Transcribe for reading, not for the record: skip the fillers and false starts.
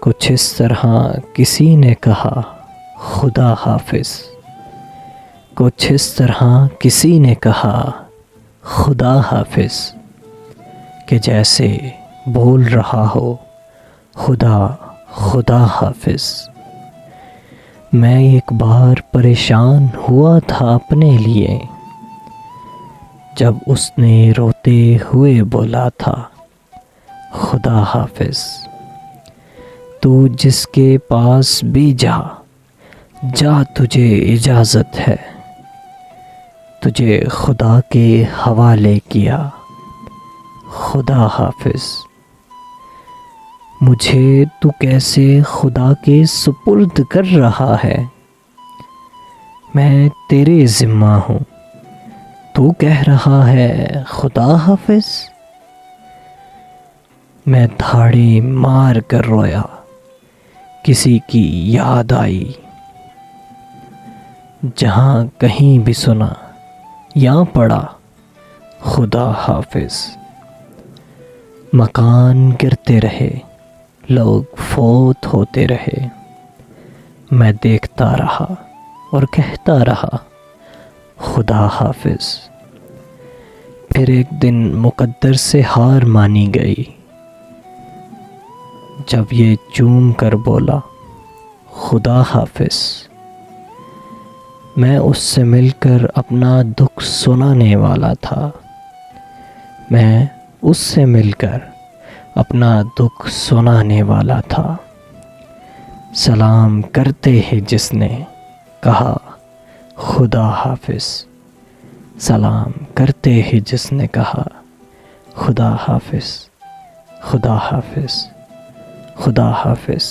کچھ اس طرح کسی نے کہا خدا حافظ، کچھ اس طرح کسی نے کہا خدا حافظ، کہ جیسے بول رہا ہو خدا خدا حافظ۔ میں ایک بار پریشان ہوا تھا اپنے لیے، جب اس نے روتے ہوئے بولا تھا خدا حافظ۔ تو جس کے پاس بھی جا تجھے اجازت ہے، تجھے خدا کے حوالے کیا خدا حافظ۔ مجھے تو کیسے خدا کے سپرد کر رہا ہے، میں تیرے ذمہ ہوں، تو کہہ رہا ہے خدا حافظ۔ میں دھاڑی مار کر رویا، کسی کی یاد آئی، جہاں کہیں بھی سنا یا پڑھا خدا حافظ۔ مکان گرتے رہے، لوگ فوت ہوتے رہے، میں دیکھتا رہا اور کہتا رہا خدا حافظ۔ پھر ایک دن مقدر سے ہار مانی گئی، جب یہ چوم کر بولا خدا حافظ۔ میں اس سے مل کر اپنا دکھ سنانے والا تھا، میں اس سے مل کر اپنا دکھ سنانے والا تھا۔ سلام کرتے ہی جس نے کہا خدا حافظ، سلام کرتے ہی جس نے کہا خدا حافظ، خدا حافظ، خدا حافظ۔